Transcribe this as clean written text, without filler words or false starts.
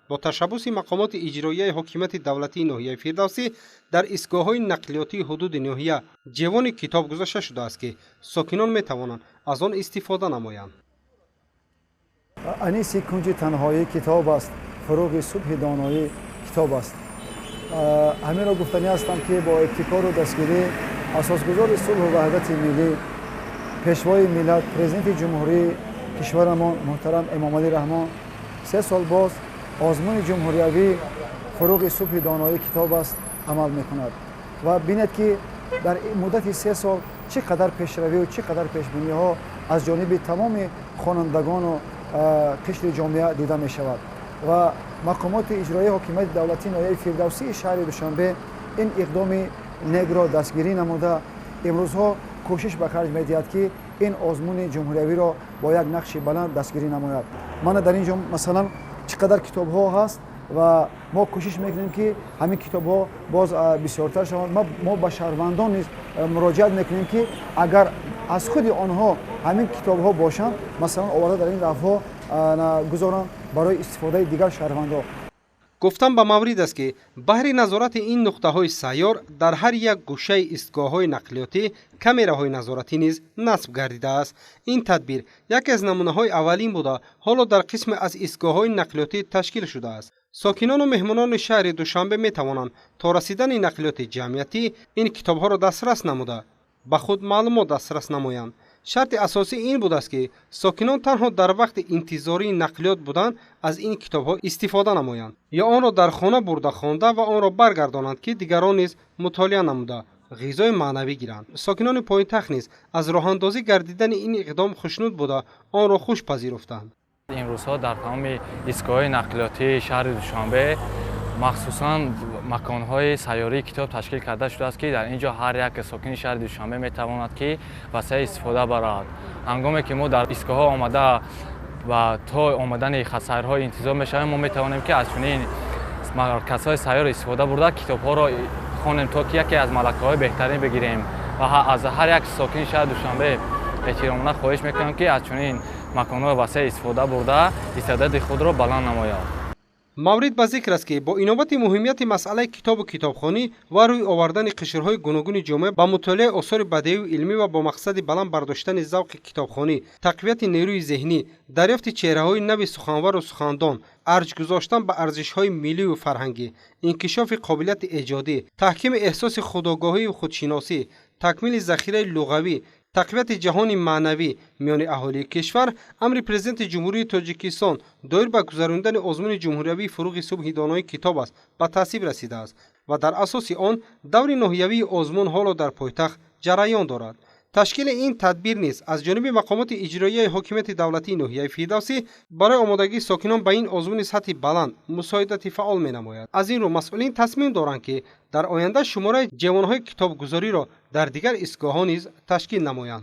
با تشبث مقامات اجرایی حکومت دولتی ناحیه فردوسی در ایستگاه‌های نقلیاتی حدود ناحیه جوان کتاب گذاشته شده است که ساکنان می‌توانند از آن استفاده نمایند. انیس کنج تنهایی کتاب است، فروغ صبح دانایی کتاب است. همین را گفتنی هستم که با ابتکار و دستگیری اساسگذار صلح و وحدت ملی، پیشوای ملت، پرزیدنت جمهوری کشورمان محترم امام علی رحمان 3 سال باز آزمون جمهوریوی فروغ صبح دانایی کتاب است عمل میکند و بینید که در مدت 3 سال چقدر پیشروی و چقدر پیشبینی ها از جانب تمام خوانندگان و قشر جامعه دیده می شود و مقامات اجرایی حکومت دولتی ناحیه فردوسی شهر دوشنبه این اقدام نیک را دستگیری نموده امروزها کوشش به خرج می‌دهد که این آزمون جمهوریوی را با یک نقش بلند دستگیری نماید. من در اینجا مثلا چقدر کتاب ها هست و ما کوشش میکنیم که همین کتاب ها باز بسیارتر شوند. ما به شهروندان نیز مراجعت میکنیم که اگر از خود آنها همین کتاب ها باشند مثلا آورده در این رفها گذارند برای استفاده دیگر شهروندان. گفتم به مورد است که بهر نظارت این نقطه های سیار در هر یک گوشه ایستگاه های نقلیاتی کامراهای نظارتی نیز نصب گردیده است. این تدبیر یکی از نمونه های اولین بوده حالا در قسم از ایستگاه های نقلیاتی تشکیل شده است. ساکنان و مهمانان شهر دوشنبه می توانند تا رسیدن نقلیات جمعیتی این کتاب ها را دسترس نموده به خود معلومات دسترس نمایند. شرط اساسی این بود است که ساکنان تنها در وقت انتظاری نقلیات بودند از این کتاب ها استفاده نمایند یا آن را در خانه برده خوانده و آن را برگردانند که دیگران نیز مطالعه نموده غذای معنوی گیرند. ساکنان پایتخت نیز از راه اندازی گردیدن این اقدام خوشنود بوده آن را خوش پذیرفتند. امروزها در تمام ایستگاه نقلیاتی شهر دوشنبه مخصوصاً مکان‌های سیاری کتاب تشکیل کرده شده است که در اینجا هر یک ساکن شهر دوشنبه می‌تواند که وسیله استفاده برد. هنگامی که ما در ایستگاه‌ها آمده و تا آمدن خسارهای انتظار می‌شویم ما می‌توانیم که از چنین مرکزهای سیار استفاده برده کتاب‌ها را خوانیم تا که یکی از ملکه‌های بهترین بگیریم و از هر یک ساکن شهر دوشنبه احترامانه خواهش می‌کنم که از چنین مکان‌های وسیله استفاده برده استعداد خود را بلند نماید. مورد به ذکر است که با اینوبت مهمیت مسئله کتاب و کتابخوانی و روی آوردن قشرهای گوناگون جامعه به مطالعه آثار بدیعی و علمی و با مقصد بلند برداشتن ذوق کتابخوانی، تقویت نیروی ذهنی، دریافت چهره‌های نو سخنور و سخندان، ارج گذاشتن به ارزش‌های ملی و فرهنگی، انکشاف قابلیت ایجادی، تحکیم احساس خودآگاهی و خودشناسی، تکمیل ذخیره لغوی، تقویت جهان معنوی میان اهالی کشور، امر پرزیدنت جمهوری تاجیکستان دایر به گذراندن آزمون جمهوریوی فروغ صبح دانایی کتاب است به تصویب رسیده است و در اساس آن دور ناحیوی آزمون حالا در پایتخت جریان دارد. تشکیل این تدبیر نیز از جانب مقامات اجرایی حکومت دولتی ناحیه فردوسی برای آمادگی ساکنان به این آزمون سطح بلند مساعدت فعال می‌نماید. از این رو مسئولین تصمیم دارند که در آینده شماره جوانهای کتابگذاری را در دیگر ایستگاه‌ها نیز تشکیل نمایند.